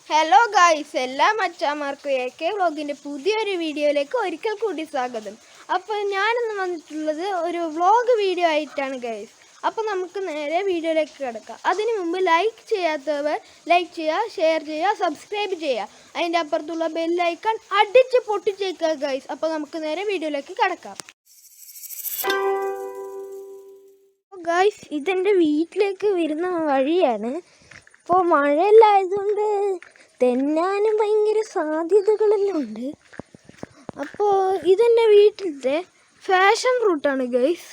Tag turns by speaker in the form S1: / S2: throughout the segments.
S1: Hello guys, എല്ലാ മച്ചാമാർക്കും AK വ്ളോഗിൻ്റെ പുതിയൊരു വീഡിയോയിലേക്ക് ഒരിക്കൽ കൂടി സ്വാഗതം. അപ്പോൾ ഞാനിന്ന് വന്നിട്ടുള്ളത് ഒരു വ്ളോഗ് വീഡിയോ ആയിട്ടാണ് ഗായ്സ്. അപ്പോൾ നമുക്ക് നേരെ വീഡിയോയിലേക്ക് കിടക്കാം. അതിനു മുമ്പ് ലൈക്ക് ചെയ്യാത്തവർ ലൈക്ക് ചെയ്യുക, ഷെയർ ചെയ്യുക, സബ്സ്ക്രൈബ് ചെയ്യുക. അതിൻ്റെ അപ്പുറത്തുള്ള ബെല്ലൈക്കൺ അടിച്ച് പൊട്ടിച്ചേക്കുക ഗായ്സ്. അപ്പോൾ നമുക്ക് നേരെ വീഡിയോയിലേക്ക് കിടക്കാം. ഗായ്സ്, ഇതെൻ്റെ വീട്ടിലേക്ക് വരുന്ന വഴിയാണ്. ഇപ്പോൾ മഴയെല്ലാം ആയതുകൊണ്ട് തെന്നാനും ഭയങ്കര സാധ്യതകളെല്ലാം ഉണ്ട്. അപ്പോൾ ഇതെൻ്റെ വീട്ടിലത്തെ ഫാഷൻ ഫ്രൂട്ടാണ് ഗൈസ്.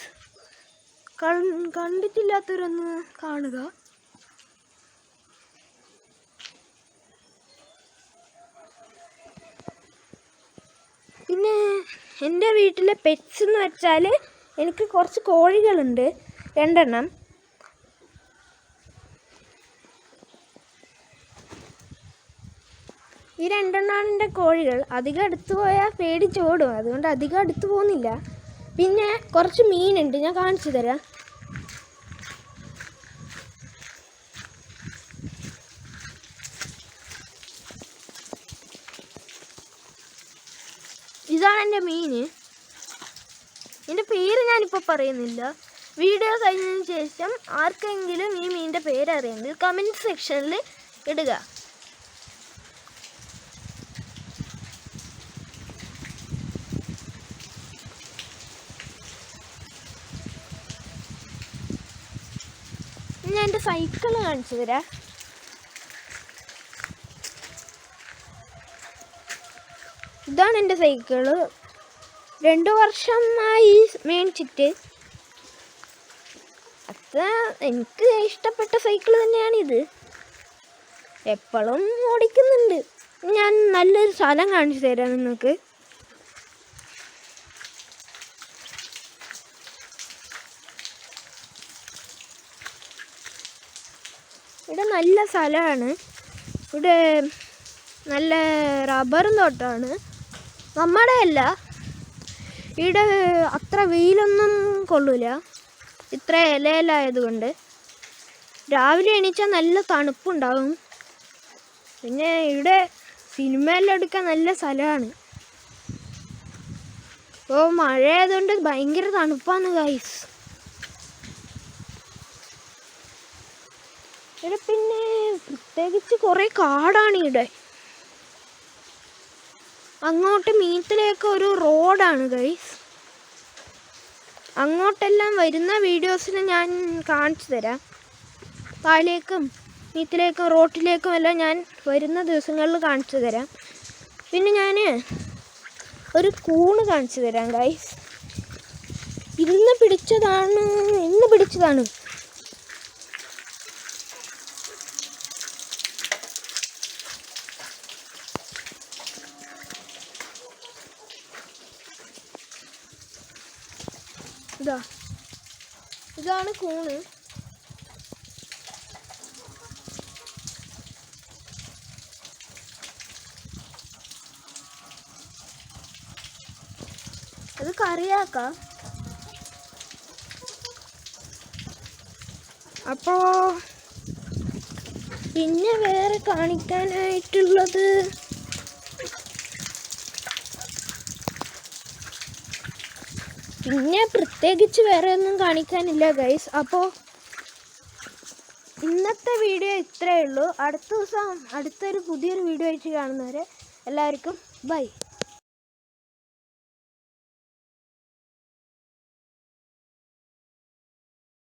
S1: കണ്ടിട്ടില്ലാത്തവരൊന്ന് കാണുക. പിന്നെ എൻ്റെ വീട്ടിലെ പെറ്റ്സ് എന്ന് വെച്ചാൽ എനിക്ക് കുറച്ച് കോഴികളുണ്ട്, 2 എണ്ണം. ഈ 2 എണ്ണമാണ് എൻ്റെ കോഴികൾ. അധികം അടുത്ത് പോയാൽ പേടിച്ചോടും, അതുകൊണ്ട് അധികം അടുത്ത് പോകുന്നില്ല. പിന്നെ കുറച്ച് മീനുണ്ട്, ഞാൻ കാണിച്ചു തരാം. ഇതാണ് എൻ്റെ മീൻ. എൻ്റെ പേര് ഞാനിപ്പോൾ പറയുന്നില്ല. വീഡിയോ കഴിഞ്ഞതിന് ശേഷം ആർക്കെങ്കിലും ഈ മീനിൻ്റെ പേര് അറിയുമെങ്കിൽ കമൻറ്റ് സെക്ഷനിൽ ഇടുക. ഞാൻ എൻ്റെ സൈക്കിള് കാണിച്ചു തരാം. ഇതാണ് എൻ്റെ സൈക്കിള്. 2 വർഷമായി മേടിച്ചിട്ട്. അത്ര എനിക്ക് ഇഷ്ടപ്പെട്ട സൈക്കിള് തന്നെയാണിത്. എപ്പോഴും ഓടിക്കുന്നുണ്ട്. ഞാൻ നല്ലൊരു സ്ഥലം കാണിച്ചു തരാം നിങ്ങൾക്ക്. ഇവിടെ നല്ല സ്ഥലമാണ്. ഇവിടെ നല്ല റബ്ബറും തോട്ടമാണ്. നമ്മുടെ അല്ല, ഇവിടെ അത്ര വെയിലൊന്നും കൊള്ളില്ല, ഇത്ര ഇലയിലായതുകൊണ്ട്. രാവിലെ എണീച്ചാൽ നല്ല തണുപ്പുണ്ടാവും. പിന്നെ ഇവിടെ സിനിമയെല്ലാം എടുക്കാൻ നല്ല സ്ഥലമാണ്. ഇപ്പോൾ മഴയായതുകൊണ്ട് ഭയങ്കര തണുപ്പാണ് ഗൈസ്. ഇവിടെ പിന്നെ പ്രത്യേകിച്ച് കുറേ കാടാണ് ഇവിടെ. അങ്ങോട്ട് മീത്തിലേക്ക് ഒരു റോഡാണ് ഗൈസ്. അങ്ങോട്ടെല്ലാം വരുന്ന വീഡിയോസിന് ഞാൻ കാണിച്ചു തരാം. താഴേക്കും മീത്തിലേക്കും റോട്ടിലേക്കും എല്ലാം ഞാൻ വരുന്ന ദിവസങ്ങളിൽ കാണിച്ചു തരാം. പിന്നെ ഞാൻ ഒരു കൂണ് കാണിച്ചു തരാം ഗൈസ്. ഇന്ന് പിടിച്ചതാണ്. ഇതാണ് കൂണ്. അത് കറിയാക്കാം. അപ്പോ പിന്നെ വേറെ കാണിക്കാനായിട്ടുള്ളത് പിന്നെ പ്രത്യേകിച്ച് വേറെ ഒന്നും കാണിക്കാനില്ല ഗൈസ്. അപ്പോൾ ഇന്നത്തെ വീഡിയോ ഇത്രയേ ഉള്ളൂ. അടുത്ത ദിവസം അടുത്തൊരു പുതിയൊരു വീഡിയോ ആയിട്ട് കാണുന്നവരെ എല്ലാവർക്കും ബൈ.